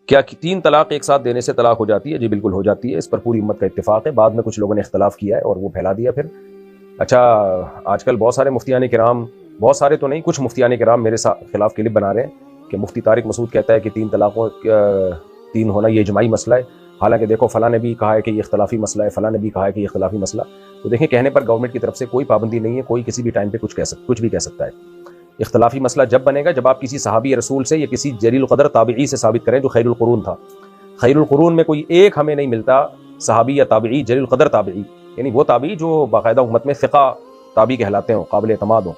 کیا تین طلاق ایک ساتھ دینے سے طلاق ہو جاتی ہے؟ جی بالکل ہو جاتی ہے، اس پر پوری امت کا اتفاق ہے، بعد میں کچھ لوگوں نے اختلاف کیا ہے اور وہ پھیلا دیا پھر۔ اچھا، آج کل بہت سارے مفتیان کرام، بہت سارے تو نہیں، کچھ مفتیان کرام میرے خلاف کلپ بنا رہے ہیں کہ مفتی طارق مسعود کہتا ہے کہ تین طلاقوں تین ہونا یہ اجماعی مسئلہ ہے، حالانکہ دیکھو فلاں نے بھی کہا ہے کہ یہ اختلافی مسئلہ ہے، فلاں نے بھی کہا ہے کہ یہ اختلافی مسئلہ۔ تو دیکھیں، کہنے پر گورنمنٹ کی طرف سے کوئی پابندی نہیں ہے، کوئی کسی بھی ٹائم پہ کچھ بھی کہہ سکتا ہے۔ اختلافی مسئلہ جب بنے گا جب آپ کسی صحابی رسول سے یا کسی جلیل القدر تابعی سے ثابت کریں جو خیر القرون تھا۔ خیر القرون میں کوئی ایک ہمیں نہیں ملتا صحابی یا تابعی جلیل القدر تابعی، یعنی وہ تابعی جو باقاعدہ امت میں ثقہ تابعی کہلاتے ہوں، قابل اعتماد ہوں،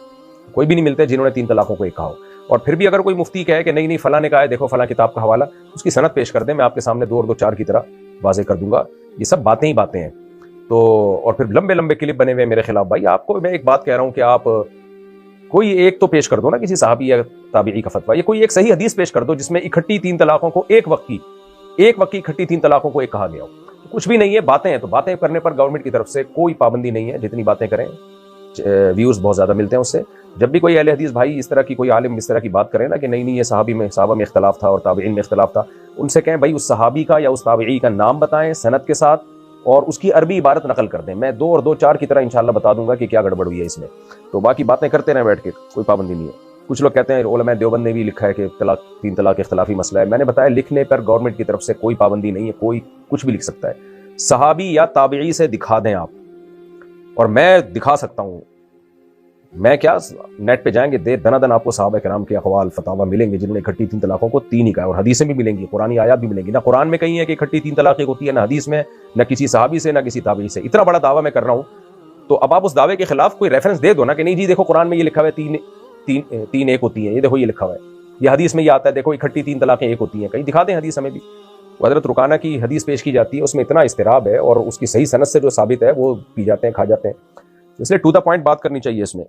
کوئی بھی نہیں ملتے جنہوں نے تین طلاقوں کو ایک کہا ہو۔ اور پھر بھی اگر کوئی مفتی کہے کہ نہیں فلاں نے کہا ہے، دیکھو فلاں کتاب کا حوالہ، اس کی سند پیش کر دیں، میں آپ کے سامنے دو اور دو چار کی طرح واضح کر دوں گا۔ یہ سب باتیں ہی باتیں ہیں۔ تو اور پھر لمبے لمبے کلپ بنے ہوئے میرے خلاف۔ بھائی آپ کو میں ایک بات کہہ رہا ہوں کہ آپ کوئی ایک تو پیش کر دو نا کسی صحابی یا تابعی کا فتویٰ، یا کوئی ایک صحیح حدیث پیش کر دو جس میں اکٹھی تین طلاقوں کو ایک وقت کی اکٹھی تین طلاقوں کو ایک کہا گیا ہو۔ کچھ بھی نہیں ہے، باتیں ہیں، تو باتیں کرنے پر گورنمنٹ کی طرف سے کوئی پابندی نہیں ہے، جتنی باتیں کریں ویوز بہت زیادہ ملتے ہیں اس سے۔ جب بھی کوئی اہل حدیث بھائی اس طرح کی، کوئی عالم اس طرح کی بات کرے نا کہ نہیں یہ صحابہ میں اختلاف تھا اور تابعین میں اختلاف تھا، ان سے کہیں بھائی اس صحابی کا یا اس تابعی کا نام بتائیں سند کے ساتھ اور اس کی عربی عبارت نقل کر دیں، میں دو اور دو چار کی طرح انشاءاللہ بتا دوں گا کہ کیا گڑبڑ ہوئی ہے اس میں۔ تو باقی باتیں کرتے رہیں بیٹھ کے، کوئی پابندی نہیں ہے۔ کچھ لوگ کہتے ہیں علماء دیوبند نے بھی لکھا ہے کہ تین طلاق اختلافی مسئلہ ہے، میں نے بتایا لکھنے پر گورنمنٹ کی طرف سے کوئی پابندی نہیں ہے، کوئی کچھ بھی لکھ سکتا ہے۔ صحابی یا تابعی سے دکھا دیں آپ، اور میں دکھا سکتا ہوں، میں کیا نیٹ پہ جائیں گے دنا دن آپ کو صحابہ کرام کے اقوال فتاوی ملیں گے جنہوں نے اکٹھی تین طلاقوں کو تین ہی کہا، اور حدیثیں بھی ملیں گی، قرآنی آیات بھی ملیں گی۔ نہ قرآن میں کہیں ہے کہ اکٹھی تین طلاق ایک ہوتی ہے، نہ حدیث میں، نہ کسی صحابی سے، نہ کسی تابعی سے۔ اتنا بڑا دعویٰ میں کر رہا ہوں، تو اب آپ اس دعوے کے خلاف کوئی ریفرنس دے دو نا کہ نہیں جی دیکھو قرآن میں یہ لکھا ہوا ہے تین ایک ہوتی ہیں، یہ دیکھو یہ لکھا ہوا ہے، یہ حدیث میں یہ آتا ہے دیکھو اکٹھی تین طلاقیں ایک ہوتی ہیں، کہیں دکھا دیں حدیث ہمیں بھی۔ حضرت رکانہ کی حدیث پیش کی جاتی ہے، اس میں اتنا اضطراب ہے اور اس کی صحیح سند سے جو ثابت ہے وہ پی جاتے ہیں، کھا جاتے ہیں، اس لیے ٹو دا پوائنٹ بات کرنی چاہیے اس میں۔